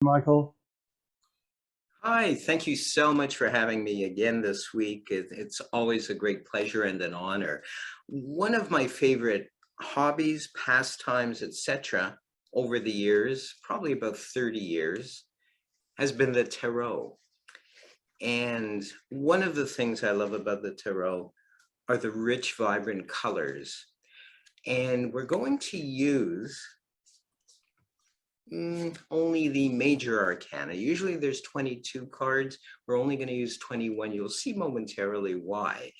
Michael. Hi, thank you so much for having me again this week. It's always a great pleasure and an honor. One of my favorite hobbies, pastimes, etc., over the years, probably about 30 years, has been the tarot. And one of the things I love about the tarot are the rich, vibrant colors. And we're going to use only the major arcana. Usually there's 22 cards. We're only going to use 21. You'll see momentarily why.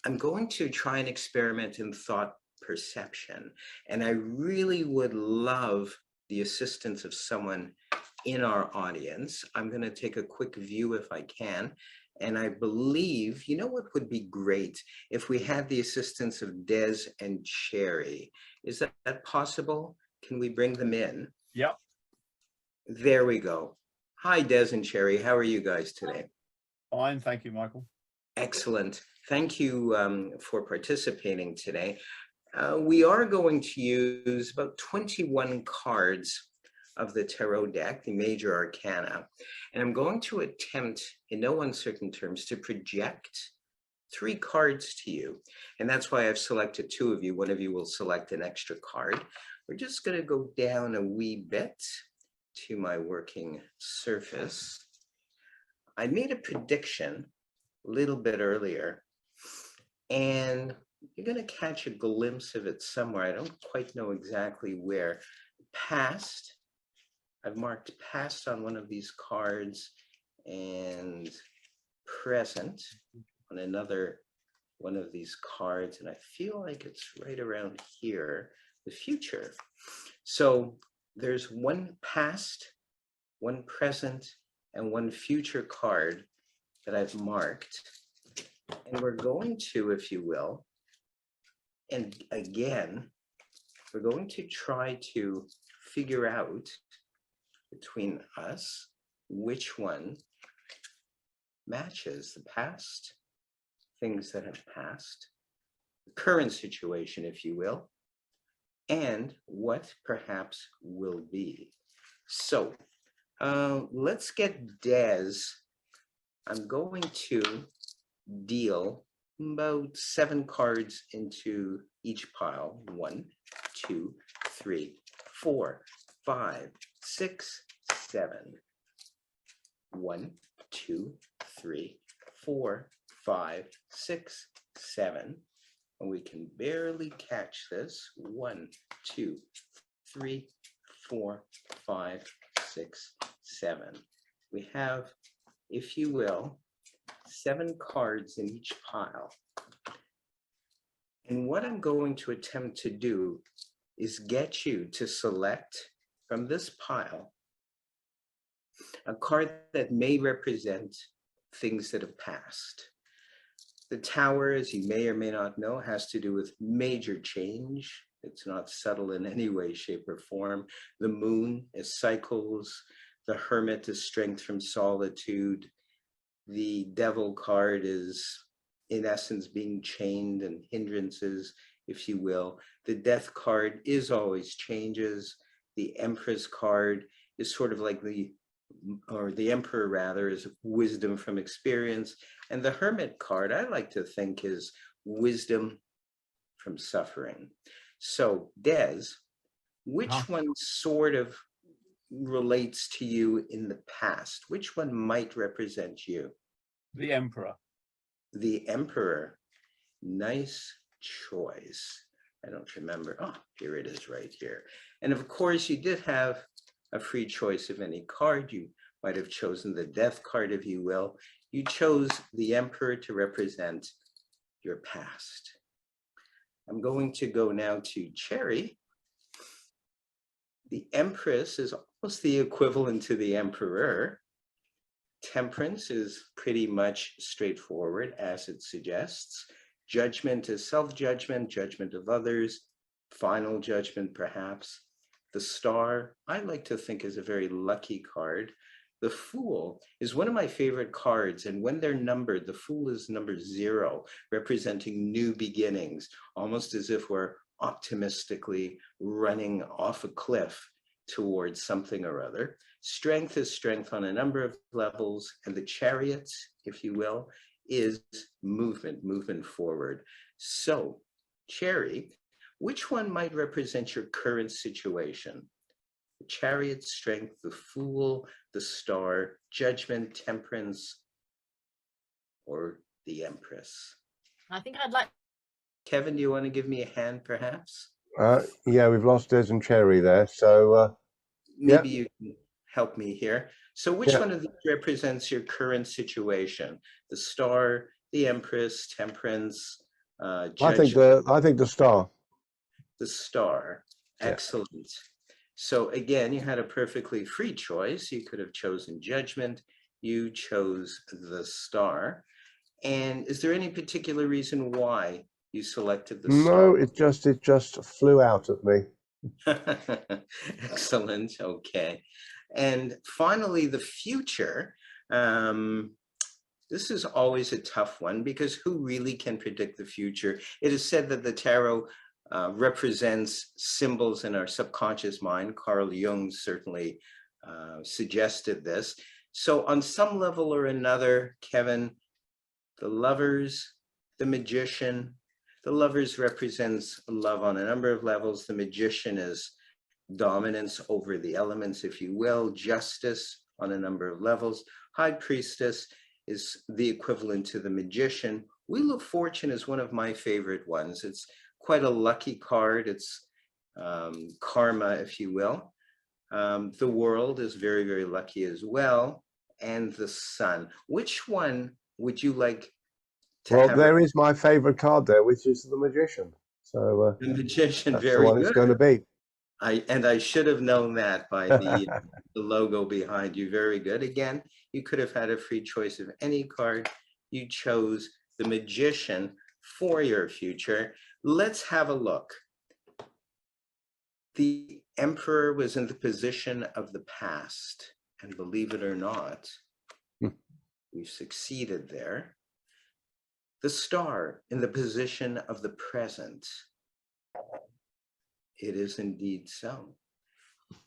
I'm going to try and experiment in thought perception. And I really would love the assistance of someone in our audience. I'm going to take a quick view if I can. And I believe, you know what would be great if we had the assistance of Des and Cherry. Is that possible? Can we bring them in? Yep. There we go. Hi, Des and Cherry. How are you guys today? Fine, thank you, Michael. Excellent. Thank you for participating today. We are going to use about 21 cards of the tarot deck, the major arcana, and I'm going to attempt, in no uncertain terms, to project 3 cards to you. And that's why I've selected 2 of you. One of you will select an extra card. We're just going to go down a wee bit to my working surface. I made a prediction a little bit earlier, and you're going to catch a glimpse of it somewhere. I don't quite know exactly where. Past, I've marked past on one of these cards and present on another one of these cards, and I feel like it's right around here, the future. So there's one past, one present, and one future card that I've marked. And we're going to, if you will, and again, we're going to try to figure out between us which one matches the past, things that have passed, the current situation, if you will, and what perhaps will be. So let's get Des. I'm going to deal about 7 cards into each pile. 1, 2, 3, 4, 5, 6, 7. 1, 2, 3, 4, 5, 6, 7. And we can barely catch this. 1, 2, 3, 4, 5, 6, 7. We have, if you will, 7 cards in each pile. And what I'm going to attempt to do is get you to select from this pile a card that may represent things that have passed. The Tower, as you may or may not know, has to do with major change. It's not subtle in any way, shape, or form. The Moon is cycles. The Hermit is strength from solitude. The Devil card is, in essence, being chained and hindrances, if you will. The Death card is always changes. The Empress card is sort of like the Emperor rather, is wisdom from experience. And the Hermit card, I like to think, is wisdom from suffering. So, Des, which one sort of relates to you in the past? Which one might represent you? The Emperor. The Emperor. Nice choice. I don't remember. Oh, here it is right here. And of course, you did have a free choice of any card. You might have chosen the Death card, if you will. You chose the Emperor to represent your past. I'm going to go now to Cherry. The Empress is almost the equivalent to the Emperor. Temperance is pretty much straightforward, as it suggests. Judgment is self-judgment, judgment of others, final judgment perhaps. The Star, I like to think, is a very lucky card. The Fool is one of my favorite cards, and when they're numbered, the Fool is number 0, representing new beginnings, almost as if we're optimistically running off a cliff towards something or other. Strength is strength on a number of levels, and the chariot, if you will, is movement forward. So, Cherry, which one might represent your current situation? The chariot, strength, the fool, the star, judgment, temperance, or the empress? I think I'd like. Kevin, do you want to give me a hand, perhaps? Yeah, we've lost Des and Cherry there. So Maybe you can help me here. So which Yeah. one of these represents your current situation? The star, the empress, temperance, I think judgment, the star. the star. Yeah. Excellent. So again, you had a perfectly free choice. You could have chosen judgment. You chose the star. And is there any particular reason why you selected the star? No, it just flew out at me. Excellent. Okay. And finally, the future. This is always a tough one because who really can predict the future? It is said that the tarot represents symbols in our subconscious mind. Carl Jung certainly suggested this. So on some level or another, Kevin, the Lovers, the Magician. The Lovers represents love on a number of levels. The Magician is dominance over the elements, if you will, justice on a number of levels. High Priestess is the equivalent to the Magician. Wheel of Fortune is one of my favorite ones. It's quite a lucky card. It's karma, if you will. The World is very, very lucky as well. And the Sun. Which one would you like to Well, have? there is my favorite card there, which is the Magician. So The Magician, that's the very one good. it's going to be. I should have known that by the logo behind you. Very good. Again, you could have had a free choice of any card. You chose the Magician for your future. Let's have a look. The Emperor was in the position of the past, and believe it or not, we've succeeded there. The Star in the position of the present. It is indeed so.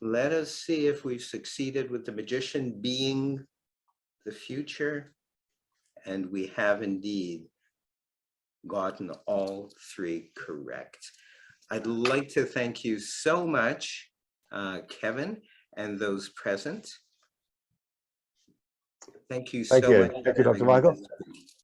Let us see if we've succeeded with the Magician being the future. And we have indeed gotten all three correct. I'd like to thank you so much, Kevin, and those present. Thank you so Thank you. much. Thank you, Dr. Michael.